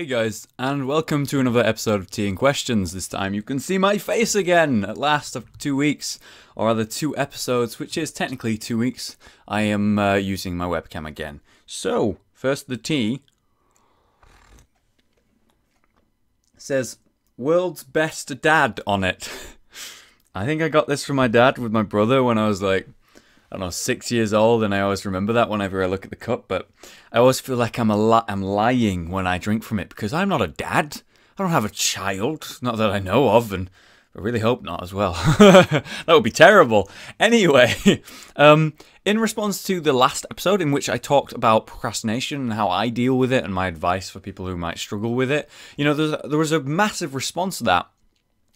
Hey guys, and welcome to another episode of Tea and Questions. This time you can see my face again, at last, after 2 weeks, or rather 2 episodes, which is technically 2 weeks. I am using my webcam again. So, first the tea. It says, world's best dad on it. I think I got this from my dad with my brother when I was like, I don't know, 6 years old, and I always remember that whenever I look at the cup, but I always feel like I'm lying when I drink from it, because I'm not a dad. I don't have a child, not that I know of, and I really hope not as well. That would be terrible. Anyway, in response to the last episode in which I talked about procrastination and how I deal with it and my advice for people who might struggle with it, you know, there was a massive response to that.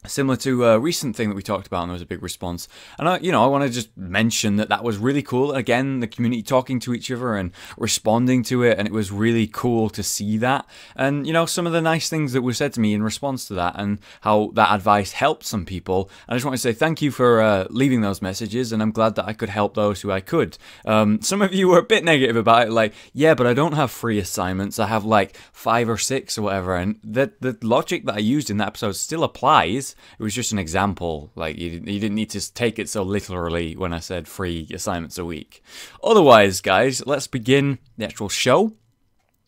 Similar to a recent thing that we talked about, and there was a big response. And I want to just mention that was really cool. Again, the community talking to each other and responding to it, and it was really cool to see that. And, you know, some of the nice things that were said to me in response to that, and how that advice helped some people. I just want to say thank you for leaving those messages, and I'm glad that I could help those who I could. Some of you were a bit negative about it, like, yeah, but I don't have 3 assignments. I have like 5 or 6 or whatever. And the logic that I used in that episode still applies. It was just an example. Like, you didn't need to take it so literally when I said 3 assignments a week. Otherwise, guys, let's begin the actual show.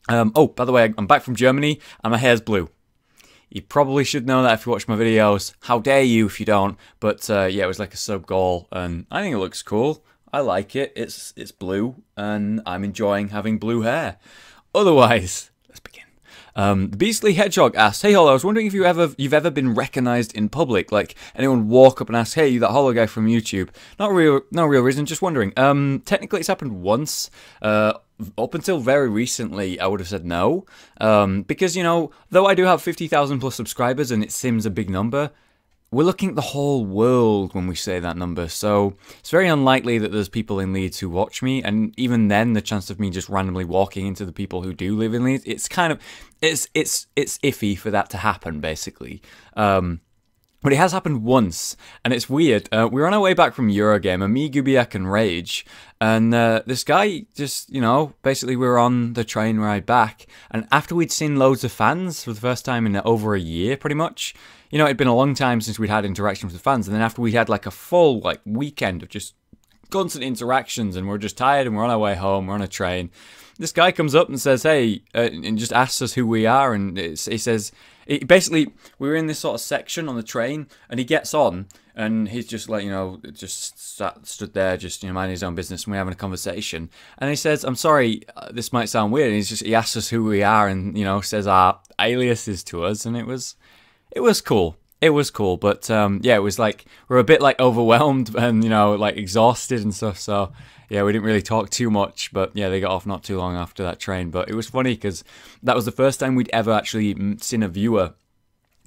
Oh, by the way, I'm back from Germany and my hair's blue. You probably should know that if you watch my videos. How dare you if you don't? But yeah, it was like a sub goal, and I think it looks cool. I like it. It's blue, and I'm enjoying having blue hair. Otherwise, let's begin. The Beastly Hedgehog asks, "Hey Hollow, I was wondering if you've ever been recognised in public, like anyone walk up and ask, 'Hey, you that Hollow guy from YouTube?'" No real reason, just wondering. Technically it's happened once. Up until very recently, I would have said no, because, you know, though I do have 50,000 plus subscribers and it seems a big number, we're looking at the whole world when we say that number, so it's very unlikely that there's people in Leeds who watch me, and even then, the chance of me just randomly walking into the people who do live in Leeds, it's kind of, it's iffy for that to happen, basically. But it has happened once, and it's weird. We were on our way back from Eurogamer, me, Gubiak, and Rage, and this guy just, you know, basically we were on the train ride back, and after we'd seen loads of fans for the first time in over a year, pretty much, you know, it'd been a long time since we'd had interactions with fans, and then after we had like a full like weekend of just constant interactions, and we're just tired, and we're on our way home, we're on a train, this guy comes up and says, "Hey," and just asks us who we are, and he says, basically, we were in this sort of section on the train, and he gets on, and he's just like, you know, just stood there, just, you know, minding his own business, and we're having a conversation, and he says, "I'm sorry, this might sound weird," and he asks us who we are, and, you know, says our aliases to us, and it was cool. It was cool, but yeah, it was like, we're a bit like overwhelmed and, you know, like exhausted and stuff, so yeah, we didn't really talk too much, but yeah, they got off not too long after that train. But it was funny because that was the first time we'd ever actually seen a viewer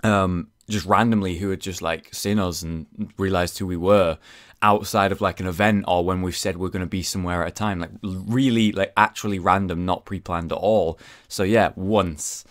just randomly who had just like seen us and realized who we were outside of like an event, or when we've said we're going to be somewhere at a time, like really like actually random, not pre-planned at all. So yeah, once.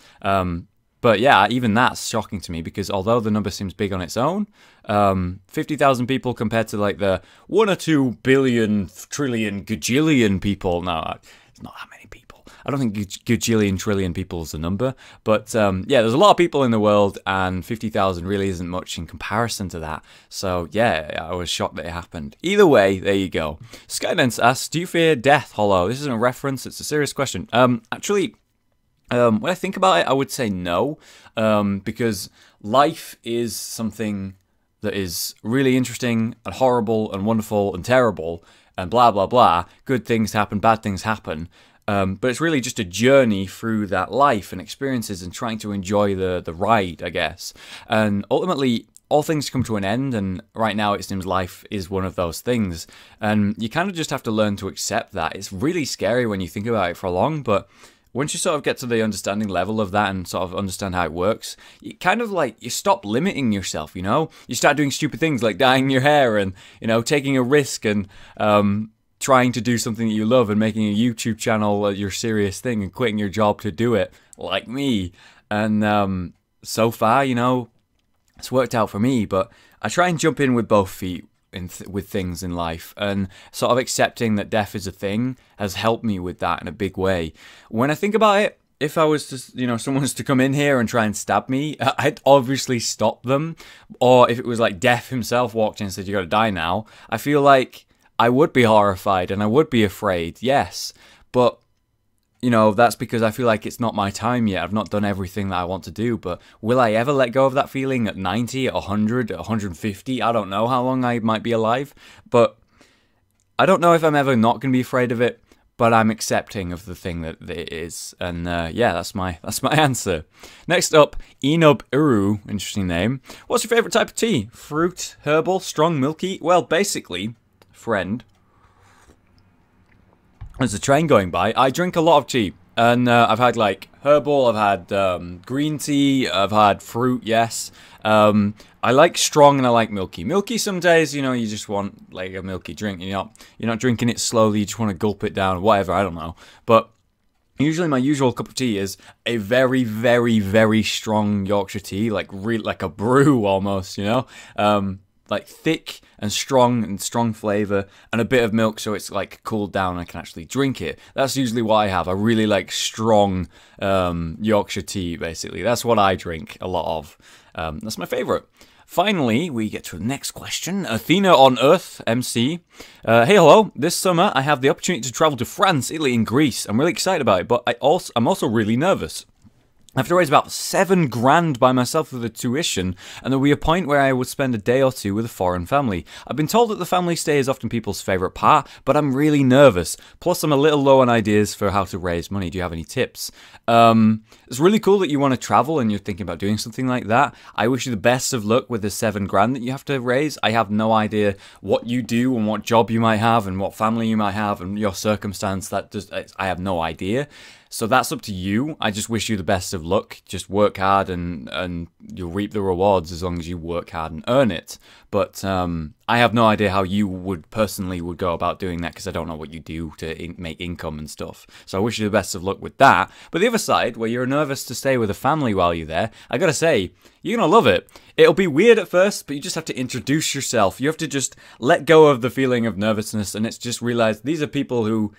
But yeah, even that's shocking to me, because although the number seems big on its own, 50,000 people compared to like the 1 or 2 billion, trillion, gajillion people. No, it's not that many people. I don't think gajillion, trillion people is the number. But yeah, there's a lot of people in the world, and 50,000 really isn't much in comparison to that. So yeah, I was shocked that it happened. Either way, there you go. Skydance asks, "Do you fear death, Hollow?" This isn't a reference, it's a serious question. Actually, when I think about it, I would say no, because life is something that is really interesting and horrible and wonderful and terrible and blah, blah, blah. Good things happen, bad things happen, but it's really just a journey through that life and experiences and trying to enjoy the ride, I guess. And ultimately, all things come to an end, and right now it seems life is one of those things. And you kind of just have to learn to accept that. It's really scary when you think about it for long, but once you sort of get to the understanding level of that and sort of understand how it works, you kind of like, you stop limiting yourself, you know? You start doing stupid things like dyeing your hair and, you know, taking a risk and trying to do something that you love and making a YouTube channel your serious thing and quitting your job to do it, like me. And so far, you know, it's worked out for me, but I try and jump in with both feet with things in life, and sort of accepting that death is a thing has helped me with that in a big way. When I think about it, if I was to, someone was to come in here and try and stab me, I'd obviously stop them. Or if it was like Death himself walked in and said, "You gotta die now," I feel like I would be horrified and I would be afraid, yes. But, that's because I feel like it's not my time yet. I've not done everything that I want to do. But will I ever let go of that feeling at 90, at 100, at 150? I don't know how long I might be alive. But I don't know if I'm ever not going to be afraid of it. But I'm accepting of the thing that it is. And yeah, that's my answer. Next up, Enub Uru, interesting name. What's your favourite type of tea? Fruit, herbal, strong, milky? Well, basically, friend, there's a train going by. I drink a lot of tea. And I've had like herbal, I've had green tea, I've had fruit, yes. I like strong and I like milky. Milky some days, you just want like a milky drink. You're not drinking it slowly, you just want to gulp it down, whatever, I don't know. But usually my usual cup of tea is a very, very, very strong Yorkshire tea, like a brew almost, like thick and strong flavour, and a bit of milk so it's like cooled down and I can actually drink it. That's usually what I have. I really like strong Yorkshire tea, basically. That's what I drink a lot of. That's my favourite. Finally, we get to the next question. Athena on Earth, MC. Hey, hello. This summer, I have the opportunity to travel to France, Italy, and Greece. I'm really excited about it, but I'm also really nervous. I have to raise about $7,000 by myself for the tuition, and there will be a point where I would spend a day or two with a foreign family. I've been told that the family stay is often people's favourite part, but I'm really nervous. Plus, I'm a little low on ideas for how to raise money. Do you have any tips? It's really cool that you want to travel and you're thinking about doing something like that. I wish you the best of luck with the $7,000 that you have to raise. I have no idea what you do and what job you might have and what family you might have and your circumstance. I have no idea. So that's up to you. I just wish you the best of luck. Just work hard and you'll reap the rewards as long as you work hard and earn it. But I have no idea how you would go about doing that because I don't know what you do to make income and stuff. So I wish you the best of luck with that. But the other side, where you're nervous to stay with a family while you're there, I gotta say, you're gonna love it. It'll be weird at first, but you just have to introduce yourself. You have to just let go of the feeling of nervousness and it's just realize these are people who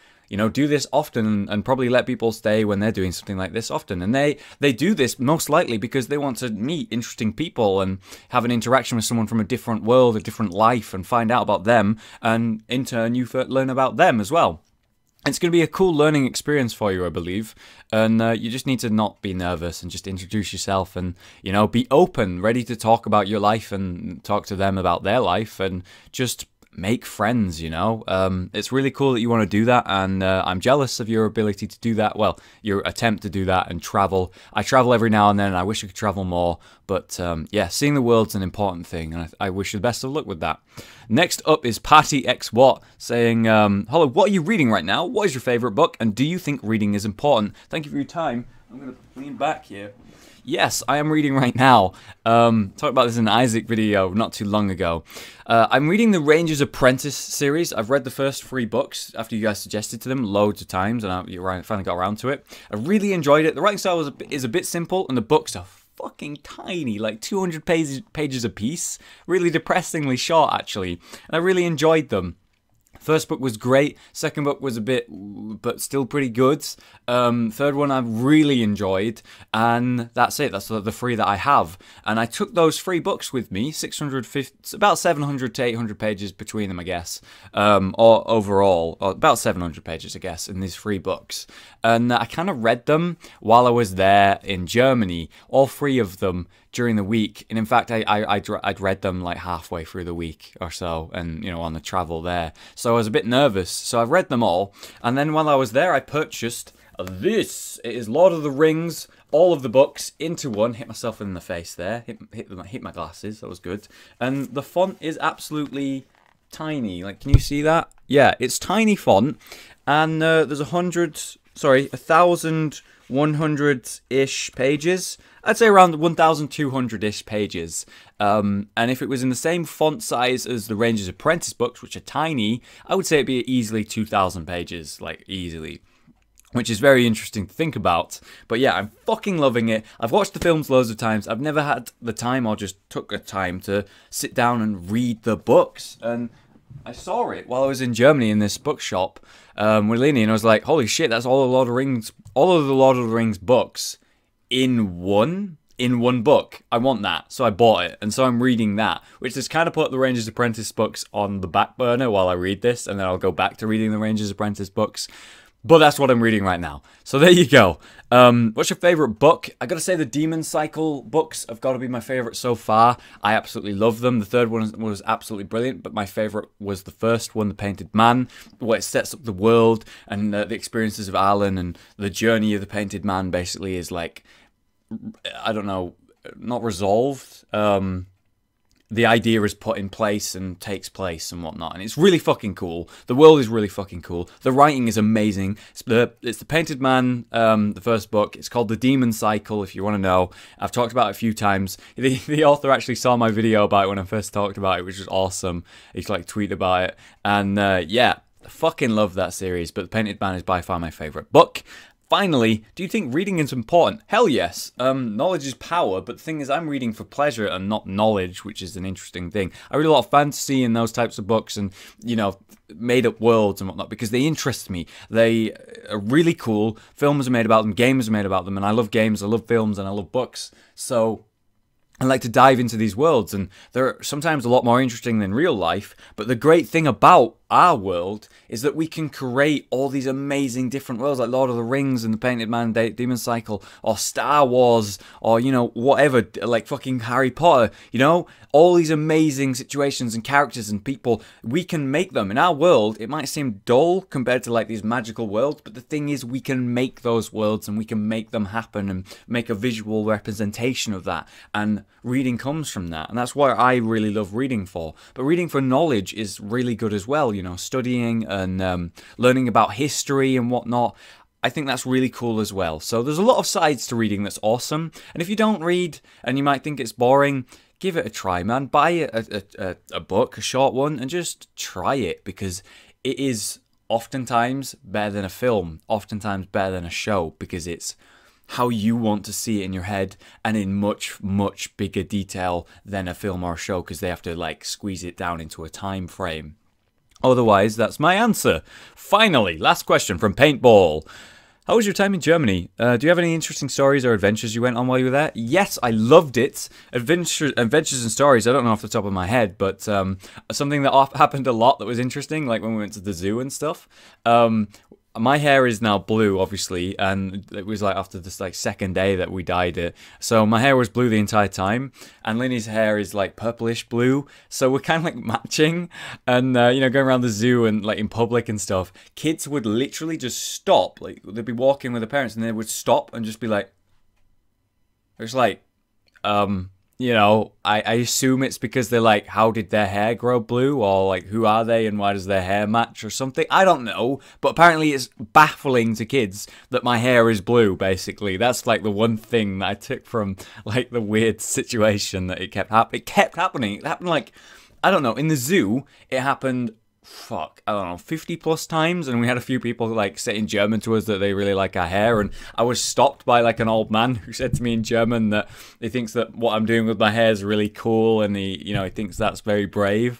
do this often and probably let people stay when they're doing something like this often. And they do this most likely because they want to meet interesting people and have an interaction with someone from a different world, a different life, and find out about them. And in turn, you learn about them as well. It's going to be a cool learning experience for you, I believe. And you just need to not be nervous and just introduce yourself and, be open, ready to talk about your life and talk to them about their life and just make friends, It's really cool that you want to do that, and I'm jealous of your ability to do that. Well, your attempt to do that and travel. I travel every now and then, and I wish I could travel more. But yeah, seeing the world's an important thing, and I wish you the best of luck with that. Next up is Patty X Watt saying, hello, what are you reading right now? What is your favourite book? And do you think reading is important? Thank you for your time. I'm going to lean back here. Yes, I am reading right now. Talked about this in an Isaac video not too long ago. I'm reading the Ranger's Apprentice series. I've read the first 3 books after you guys suggested to them loads of times, and I finally got around to it. I really enjoyed it. The writing style is a bit simple, and the books are fucking tiny, like 200 pages a piece. Really depressingly short, actually. And I really enjoyed them. First book was great. Second book was a bit, but still pretty good. Third one I really enjoyed. And that's it. That's the 3 that I have. And I took those 3 books with me. 650, about 700 to 800 pages between them, I guess. Or overall, or about 700 pages, I guess, in these 3 books. And I kind of read them while I was there in Germany. All 3 of them during the week. And in fact, I'd read them like halfway through the week or so, and on the travel there. So I was a bit nervous. So I've read them all. And then while I was there, I purchased this. It is Lord of the Rings, all of the books into one. Hit myself in the face there. Hit my glasses. That was good. And the font is absolutely tiny. Like, can you see that? Yeah, it's tiny font. And there's 1,100-ish pages. I'd say around 1,200-ish pages. And if it was in the same font size as the Ranger's Apprentice books, which are tiny, I would say it'd be easily 2,000 pages, like easily. Which is very interesting to think about. But yeah, I'm fucking loving it. I've watched the films loads of times. I've never had the time or just took a time to sit down and read the books. And I saw it while I was in Germany in this bookshop with Lenny, and I was like, "Holy shit, that's all of the Lord of the Rings books in one book. I want that." So I bought it, and so I'm reading that, which has kind of put the Ranger's Apprentice books on the back burner while I read this, and then I'll go back to reading the Ranger's Apprentice books. But that's what I'm reading right now. So there you go. What's your favorite book? I gotta say the Demon Cycle books have got to be my favorite so far. I absolutely love them. The third one was absolutely brilliant, but my favorite was the first one, The Painted Man, where it sets up the world and the experiences of Alan, and the journey of the Painted Man basically is like, I don't know, not resolved. The idea is put in place and takes place and whatnot, and it's really fucking cool. The world is really fucking cool. The writing is amazing. It's the Painted Man, the first book. It's called The Demon Cycle, if you want to know. I've talked about it a few times. The author actually saw my video about it when I first talked about it, which was awesome. He's like tweeted about it, and yeah, I fucking love that series. But The Painted Man is by far my favorite book. Finally, do you think reading is important? Hell yes. Knowledge is power, but the thing is, I'm reading for pleasure and not knowledge, which is an interesting thing. I read a lot of fantasy and those types of books and, you know, made-up worlds and whatnot because they interest me. They are really cool. Films are made about them, games are made about them, and I love games, I love films, and I love books. So I like to dive into these worlds, and they're sometimes a lot more interesting than real life. But the great thing about our world is that we can create all these amazing different worlds, like Lord of the Rings and the Painted Man, Demon Cycle, or Star Wars, or, you know, whatever, like fucking Harry Potter, you know? All these amazing situations and characters and people, we can make them. In our world, it might seem dull compared to like these magical worlds, but the thing is, we can make those worlds and we can make them happen and make a visual representation of that. And reading comes from that, and that's what I really love reading for. But reading for knowledge is really good as well, you know, studying and learning about history and whatnot. I think that's really cool as well. So there's a lot of sides to reading that's awesome. And if you don't read and you might think it's boring, give it a try, man. Buy a book, a short one, and just try it, because it is oftentimes better than a film, oftentimes better than a show, because it's how you want to see it in your head and in much, much bigger detail than a film or a show, because they have to like squeeze it down into a time frame. Otherwise, that's my answer. Finally, last question from Paintball. How was your time in Germany? Do you have any interesting stories or adventures you went on while you were there? Yes, I loved it. Adventures and stories, I don't know off the top of my head, but something that happened a lot that was interesting, like when we went to the zoo and stuff. My hair is now blue, obviously, and it was like after this like second day that we dyed it. So my hair was blue the entire time, and Linny's hair is like purplish blue. So we're kind of like matching, and you know, going around the zoo and like in public and stuff, kids would literally just stop. Like they'd be walking with their parents, and they would stop and just be like, it's like, you know, I assume it's because they're like, how did their hair grow blue? Or like, who are they and why does their hair match or something? I don't know. But apparently it's baffling to kids that my hair is blue, basically. That's like the one thing that I took from like the weird situation that it kept happening. It kept happening. It happened like, I don't know, in the zoo, it happened, fuck, I don't know, 50 plus times, and we had a few people like saying German to us that they really like our hair, and I was stopped by like an old man who said to me in German that he thinks that what I'm doing with my hair is really cool, and he, you know, he thinks that's very brave.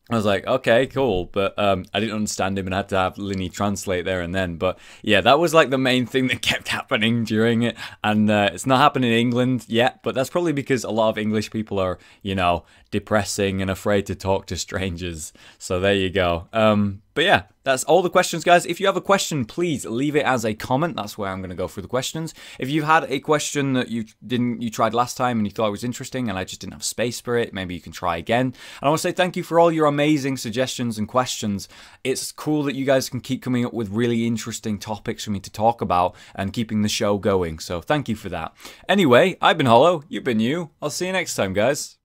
I was like, okay, cool, but I didn't understand him and I had to have Linny translate there and then. But yeah, that was like the main thing that kept happening during it, and it's not happening in England yet, but that's probably because a lot of English people are, you know, depressing and afraid to talk to strangers. So there you go. But yeah, that's all the questions, guys. If you have a question, please leave it as a comment. That's where I'm going to go through the questions. If you've had a question that you tried last time and you thought it was interesting and I just didn't have space for it, maybe you can try again. And I want to say thank you for all your amazing suggestions and questions. It's cool that you guys can keep coming up with really interesting topics for me to talk about and keeping the show going. So thank you for that. Anyway, I've been Hollow. You've been you. I'll see you next time, guys.